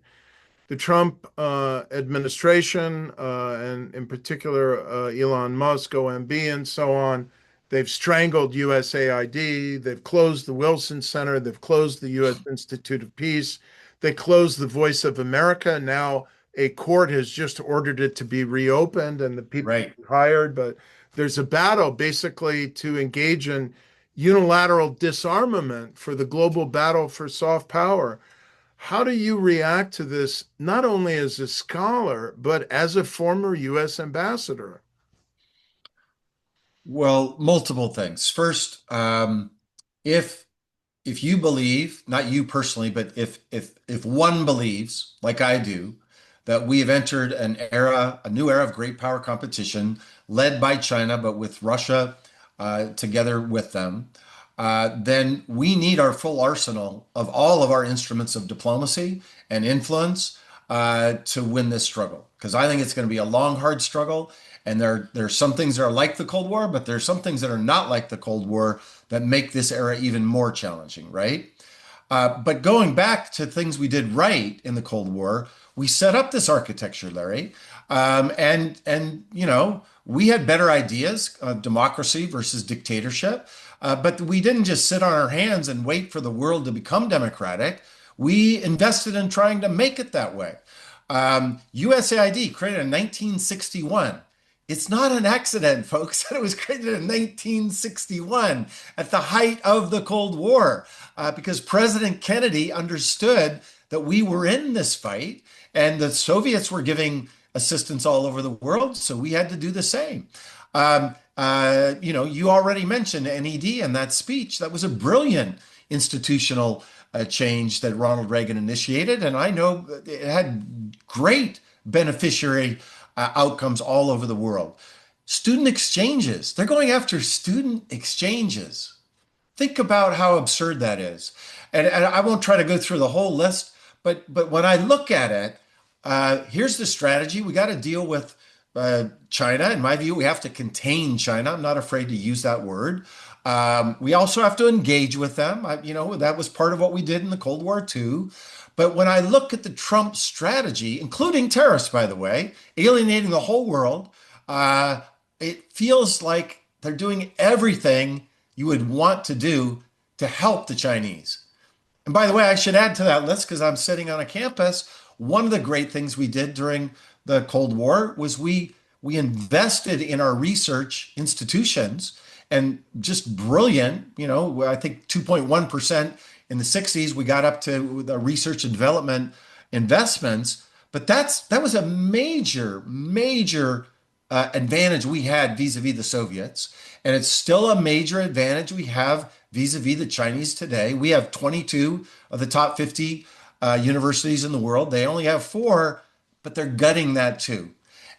The Trump administration, and in particular, Elon Musk, OMB, and so on, they've strangled USAID. They've closed the Wilson Center. They've closed the U.S. Institute of Peace. They closed the Voice of America. Now a court has just ordered it to be reopened and the people hired. But there's a battle basically to engage in unilateral disarmament for the global battle for soft power. How do you react to this, not only as a scholar, but as a former U.S. ambassador? Well, multiple things. First, if you believe, not you personally, but if one believes, like I do, that we have entered a new era of great power competition led by China, but with Russia together with them, then we need our full arsenal of all of our instruments of diplomacy and influence to win this struggle. Because I think it's going to be a long, hard struggle. And there's some things that are like the Cold War, but there's some things that are not like the Cold War that make this era even more challenging, right? But going back to things we did right in the Cold War, we set up this architecture, Larry, and we had better ideas of democracy versus dictatorship, but we didn't just sit on our hands and wait for the world to become democratic. We invested in trying to make it that way. USAID created in 1961. It's not an accident, folks, that it was created in 1961 at the height of the Cold War, because President Kennedy understood that we were in this fight and the Soviets were giving assistance all over the world, so we had to do the same. You already mentioned NED in that speech. That was a brilliant institutional change that Ronald Reagan initiated, and I know it had great beneficiary outcomes all over the world. Student exchanges, they're going after student exchanges. Think about how absurd that is. And I won't try to go through the whole list, But when I look at it, here's the strategy. We got to deal with China. In my view, we have to contain China. I'm not afraid to use that word. We also have to engage with them. That was part of what we did in the Cold War too. But when I look at the Trump strategy, including tariffs, by the way, alienating the whole world, it feels like they're doing everything you would want to do to help the Chinese. And by the way, I should add to that list because I'm sitting on a campus. One of the great things we did during the Cold War was we invested in our research institutions and just brilliant, I think 2.1% in the 60s, we got up to the research and development investments. But that was a major advantage we had vis-a-vis the Soviets. And it's still a major advantage we have vis-a-vis the Chinese today. We have 22 of the top 50 universities in the world. They only have 4, but they're gutting that too.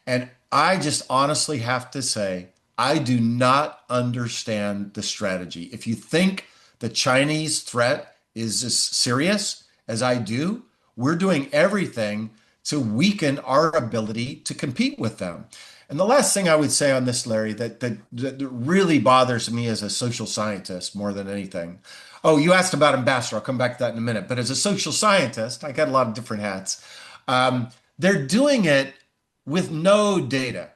And I just honestly have to say, I do not understand the strategy. If you think the Chinese threat is as serious as I do, we're doing everything to weaken our ability to compete with them. And the last thing I would say on this, Larry, that really bothers me as a social scientist more than anything. Oh, you asked about ambassador. I'll come back to that in a minute. But as a social scientist, I got a lot of different hats. They're doing it with no data.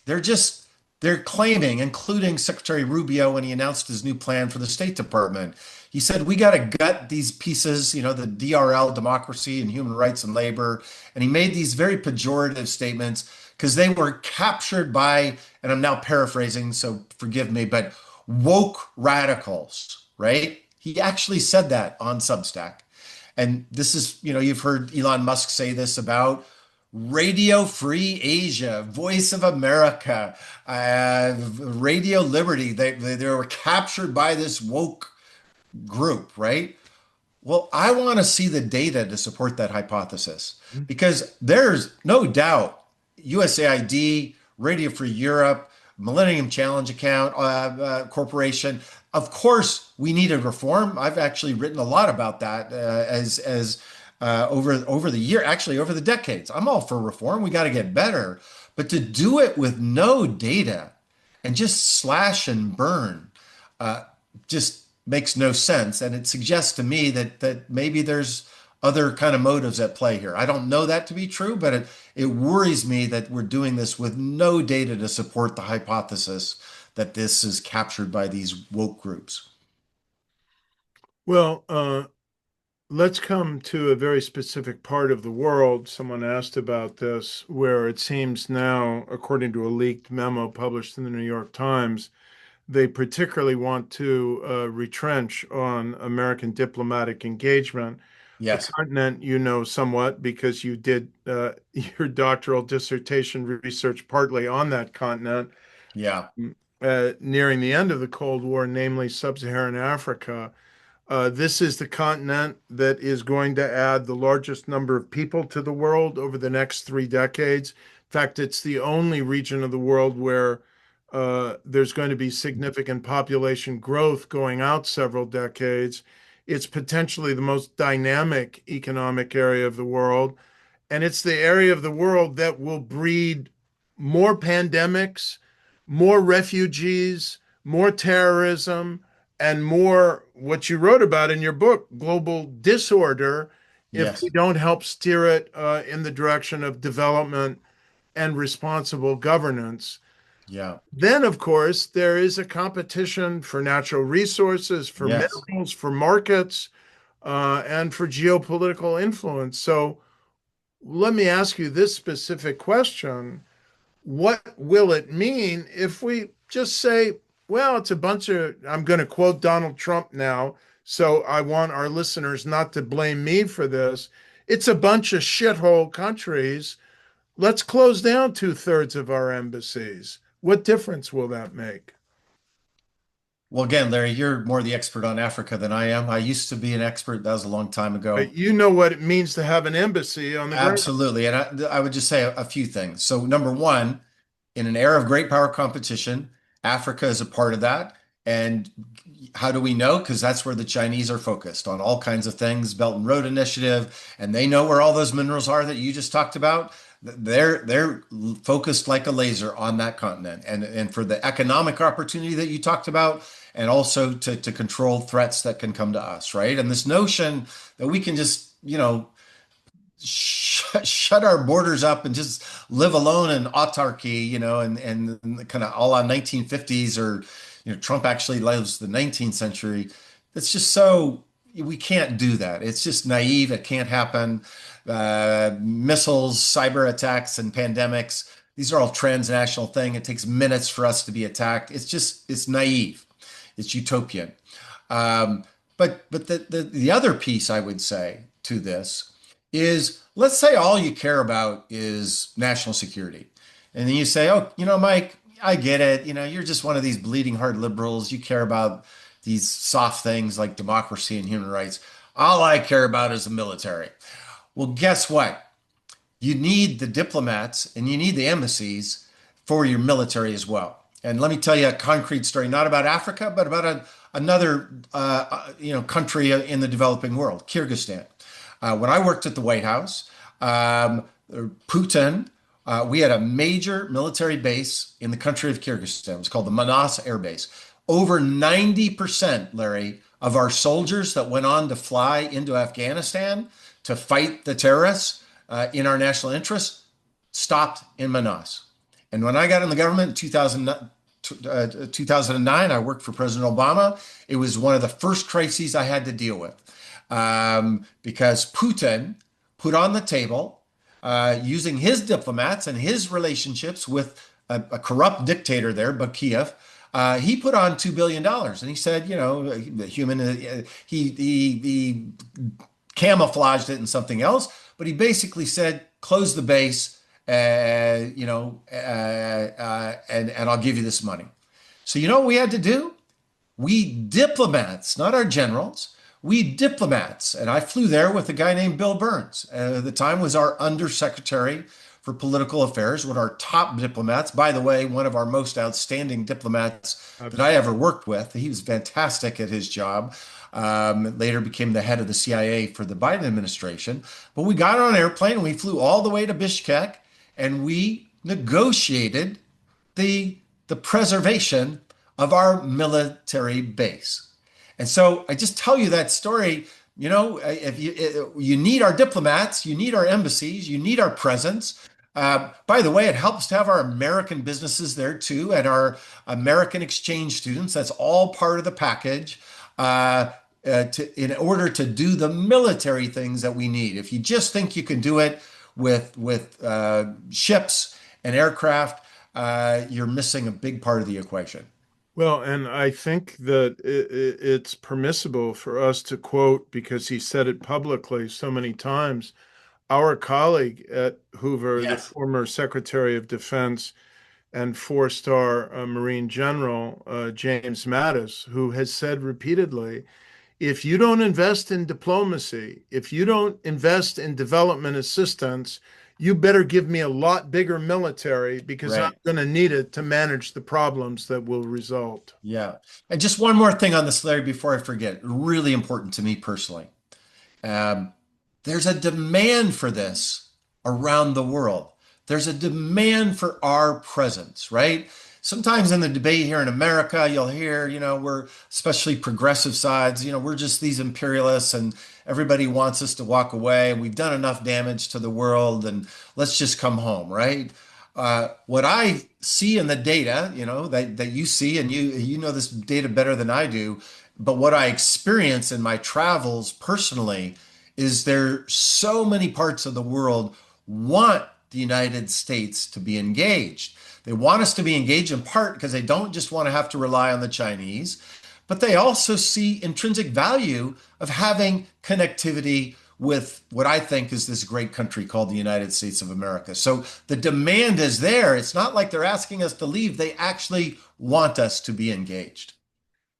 They're claiming, including Secretary Rubio when he announced his new plan for the State Department. He said, we got to gut these pieces, the DRL, democracy and human rights and labor. And he made these very pejorative statements because they were captured by, and I'm now paraphrasing, so forgive me, but woke radicals, right? He actually said that on Substack. And this is, you've heard Elon Musk say this about Radio Free Asia, Voice of America, Radio Liberty. They were captured by this woke group, right? Well, I want to see the data to support that hypothesis because there's no doubt USAID, Radio Free Europe, Millennium Challenge Account Corporation. Of course, we need a reform. I've actually written a lot about that over the year, actually over the decades. I'm all for reform. We got to get better, but to do it with no data and just slash and burn, just makes no sense. And it suggests to me that maybe there's other kind of motives at play here. I don't know that to be true, but it worries me that we're doing this with no data to support the hypothesis that this is captured by these woke groups. Well, let's come to a very specific part of the world. Someone asked about this, where it seems now, according to a leaked memo published in the New York Times, they particularly want to retrench on American diplomatic engagement. Yes. A continent you know somewhat because you did your doctoral dissertation research partly on that continent. Yeah. Nearing the end of the Cold War, namely sub-Saharan Africa. This is the continent that is going to add the largest number of people to the world over the next 3 decades. In fact, it's the only region of the world where there's going to be significant population growth going out several decades. It's potentially the most dynamic economic area of the world. And it's the area of the world that will breed more pandemics, more refugees, more terrorism, and more what you wrote about in your book, global disorder, if we don't help steer it in the direction of development and responsible governance. Yeah. Then, of course, there is a competition for natural resources, for minerals, for markets, and for geopolitical influence. So let me ask you this specific question. What will it mean if we just say, well, it's a bunch of, I'm going to quote Donald Trump now, so I want our listeners not to blame me for this. It's a bunch of shithole countries. Let's close down 2/3 of our embassies. What difference will that make? Well, again, Larry, you're more the expert on Africa than I am. I used to be an expert. That was a long time ago. But you know what it means to have an embassy on the ground. Absolutely. And I would just say a few things. So, number one, in an era of great power competition, Africa is a part of that. And how do we know? Because that's where the Chinese are focused on all kinds of things, Belt and Road Initiative, and they know where all those minerals are that you just talked about. They're focused like a laser on that continent, and for the economic opportunity that you talked about, and also to control threats that can come to us, right? And this notion that we can just, shut our borders up and just live alone in autarky, and kind of all on 1950s, or Trump actually lives the 19th century. It's just so we can't do that. It's just naive. It can't happen. Missiles, cyber attacks, and pandemics. These are all transnational thing. It takes minutes for us to be attacked. It's naive. It's utopian. But the other piece I would say to this is, let's say all you care about is national security. And then you say, oh, Mike, I get it. You're just one of these bleeding heart liberals. You care about these soft things like democracy and human rights. All I care about is the military. Well, guess what? You need the diplomats and you need the embassies for your military as well. And let me tell you a concrete story, not about Africa, but about another country in the developing world, Kyrgyzstan. When I worked at the White House, Putin, we had a major military base in the country of Kyrgyzstan. It was called the Manas Air Base. Over 90%, Larry, of our soldiers that went on to fly into Afghanistan to fight the terrorists in our national interest stopped in Manas. And when I got in the government in 2009, I worked for President Obama. It was one of the first crises I had to deal with. Because Putin put on the table, using his diplomats and his relationships with a corrupt dictator there, Bakiev, he put on $2 billion. And he said, he camouflaged it in something else, but he basically said, close the base, and I'll give you this money. So you know what we had to do? We diplomats, not our generals, we diplomats, and I flew there with a guy named Bill Burns. At the time was our undersecretary for political affairs, one of our top diplomats. By the way, one of our most outstanding diplomats that I ever worked with. He was fantastic at his job. Later became the head of the CIA for the Biden administration. But we got on an airplane and we flew all the way to Bishkek, and we negotiated the preservation of our military base. And so I just tell you that story. If you need our diplomats, you need our embassies, you need our presence. By the way, it helps to have our American businesses there too, and our American exchange students. That's all part of the package in order to do the military things that we need. If you just think you can do it with ships and aircraft, you're missing a big part of the equation. Well, and I think that it's permissible for us to quote, because he said it publicly so many times, our colleague at Hoover, Yes. the former Secretary of Defense and four-star Marine General James Mattis, who has said repeatedly, if you don't invest in diplomacy, if you don't invest in development assistance, you better give me a lot bigger military, because Right. I'm going to need it to manage the problems that will result. Yeah. And just one more thing on this, Larry, before I forget, really important to me personally. There's a demand for this around the world. There's a demand for our presence, right? Sometimes in the debate here in America, you'll hear, we're, especially progressive sides, we're just these imperialists and everybody wants us to walk away. We've done enough damage to the world and let's just come home, right? What I see in the data, that you see, and you know this data better than I do, but what I experience in my travels personally is there so many parts of the world want the United States to be engaged. They want us to be engaged in part because they don't just want to have to rely on the Chinese, but they also see intrinsic value of having connectivity with what I think is this great country called the United States of America. So the demand is there. It's not like they're asking us to leave. They actually want us to be engaged.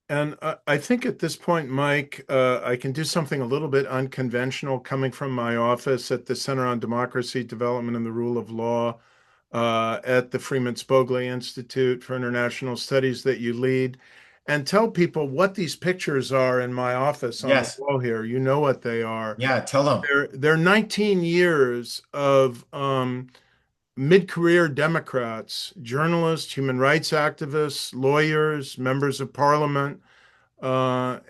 And I think at this point, Mike, I can do something a little bit unconventional coming from my office at the Center on Democracy, Development, and the Rule of Law at the Freeman Spogli Institute for International Studies that you lead. and tell people what these pictures are in my office on the Yes. wall here. You know what they are. Yeah, tell them. They're 19 years of mid-career Democrats, journalists, human rights activists, lawyers, members of parliament,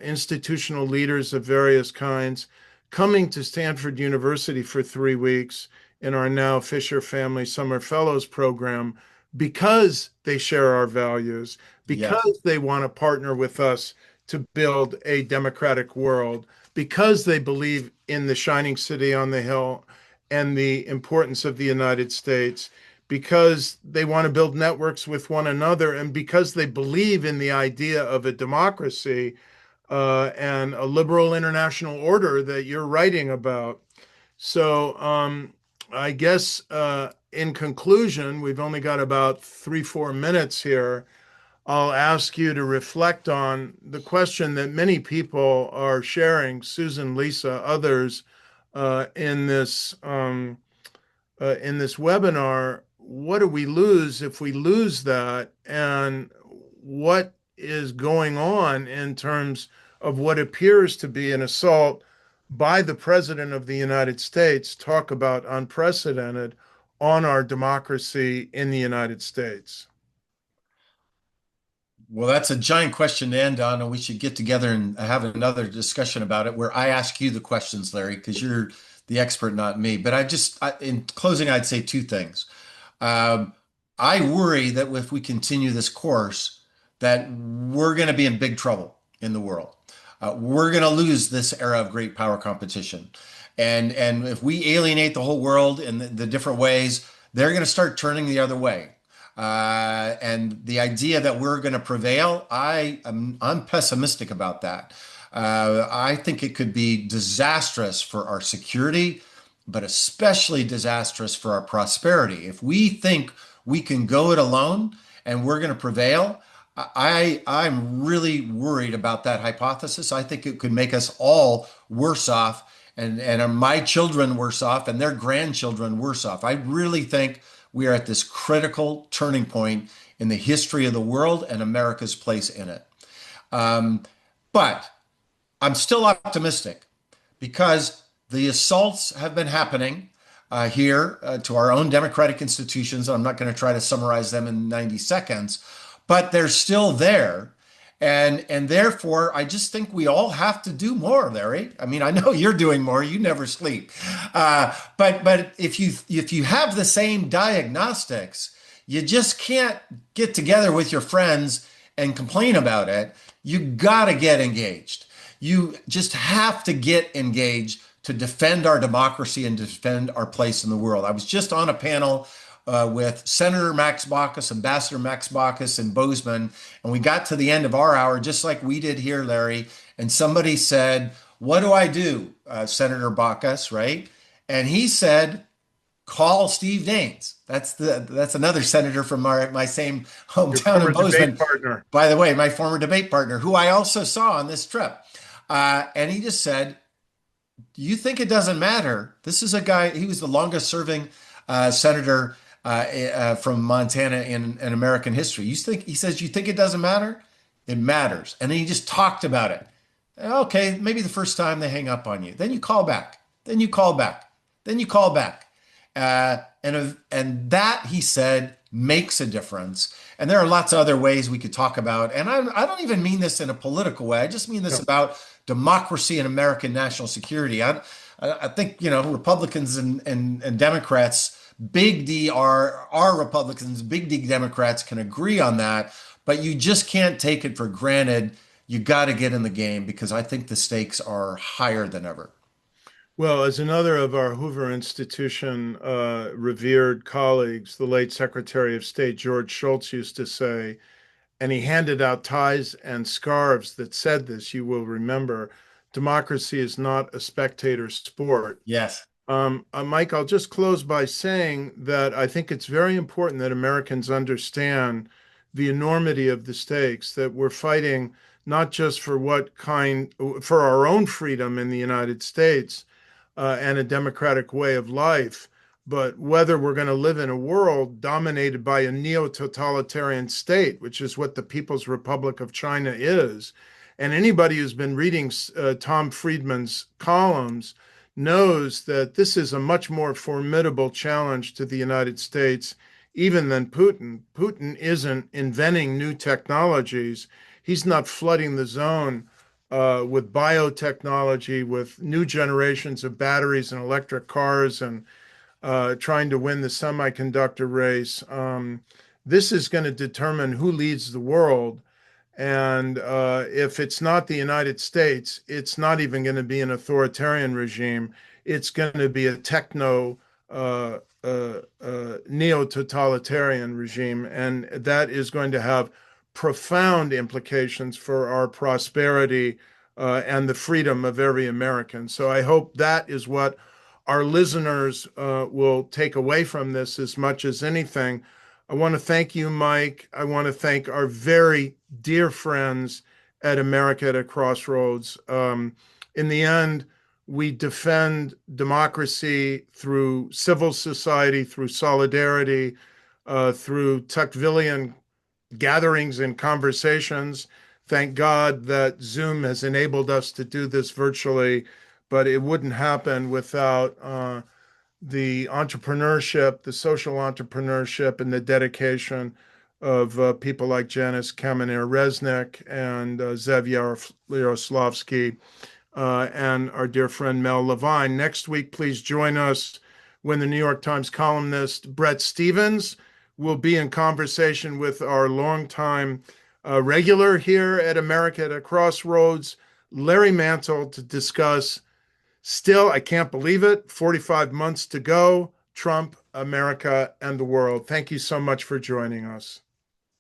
institutional leaders of various kinds coming to Stanford University for 3 weeks in our now Fisher Family Summer Fellows program because they share our values, Yes. because they want to partner with us to build a democratic world, because they believe in the shining city on the hill and the importance of the United States, because they want to build networks with one another, and because they believe in the idea of a democracy and a liberal international order that you're writing about. So I guess in conclusion, we've only got about 3, 4 minutes here. I'll ask you to reflect on the question that many people are sharing, Susan, Lisa, others, in this webinar. What do we lose if we lose that? And what is going on in terms of what appears to be an assault by the President of the United States, talk about unprecedented, on our democracy in the United States? Well, that's a giant question to end on, and we should get together and have another discussion about it where I ask you the questions, Larry, because you're the expert, not me. But in closing, I'd say two things. Um, I worry that if we continue this course, that we're going to be in big trouble in the world. We're going to lose this era of great power competition. And if we alienate the whole world in the different ways, they're going to start turning the other way. And the idea that we're going to prevail, I'm pessimistic about that. I think it could be disastrous for our security, but especially disastrous for our prosperity. If we think we can go it alone and we're going to prevail, I'm really worried about that hypothesis. I think it could make us all worse off, and my children worse off, and their grandchildren worse off. I really think we are at this critical turning point in the history of the world and America's place in it. But I'm still optimistic because the assaults have been happening here to our own democratic institutions. I'm not going to try to summarize them in 90 seconds, but they're still there. And therefore, I just think we all have to do more, Larry. I mean, I know you're doing more. You never sleep. But if you have the same diagnostics, you just can't get together with your friends and complain about it. You got to get engaged. You just have to get engaged to defend our democracy and defend our place in the world. I was just on a panel with Senator Max Baucus, Ambassador Max Baucus, and Bozeman, and we got to the end of our hour, just like we did here, Larry, and somebody said, "What do I do, Senator Baucus?" Right? And he said, "Call Steve Daines." That's another senator from my same hometown in Bozeman. Partner. By the way, my former debate partner, who I also saw on this trip. And he just said, "You think it doesn't matter?" This is a guy, he was the longest serving senator from Montana in American history. He says, "You think it doesn't matter? It matters." And then he just talked about it. Okay, maybe the first time they hang up on you. Then you call back. Then you call back. Then you call back. And that, he said, makes a difference. And there are lots of other ways we could talk about. And I don't even mean this in a political way. I just mean this about democracy and American national security. I think, Republicans and Democrats, big D are Republicans, big D Democrats can agree on that, but you just can't take it for granted. You got to get in the game because I think the stakes are higher than ever. Well, as another of our Hoover Institution revered colleagues, the late Secretary of State George Shultz used to say, and he handed out ties and scarves that said this, you will remember, democracy is not a spectator sport. Yes. Mike, I'll just close by saying that I think it's very important that Americans understand the enormity of the stakes, that we're fighting not just for for our own freedom in the United States and a democratic way of life, but whether we're going to live in a world dominated by a neo-totalitarian state, which is what the People's Republic of China is. And anybody who's been reading Tom Friedman's columns knows that this is a much more formidable challenge to the United States even than Putin. Putin isn't inventing new technologies. He's not flooding the zone with biotechnology, with new generations of batteries and electric cars, and trying to win the semiconductor race. This is going to determine who leads the world. And if it's not the United States, it's not even going to be an authoritarian regime. It's going to be a techno neo-totalitarian regime. And that is going to have profound implications for our prosperity and the freedom of every American. So I hope that is what our listeners will take away from this as much as anything. I want to thank you, Mike. I want to thank our very dear friends at America at a Crossroads. In the end, we defend democracy through civil society, through solidarity, through Tocquevillian gatherings and conversations. Thank God that Zoom has enabled us to do this virtually, but it wouldn't happen without the entrepreneurship, the social entrepreneurship, and the dedication of people like Janice Kamener-Resnick and Zev Yaroslavsky and our dear friend Mel Levine. Next week, please join us when the New York Times columnist Bret Stephens will be in conversation with our longtime regular here at America at a Crossroads, Larry Mantle, to discuss, still, I can't believe it, 45 months to go, Trump, America, and the world. Thank you so much for joining us.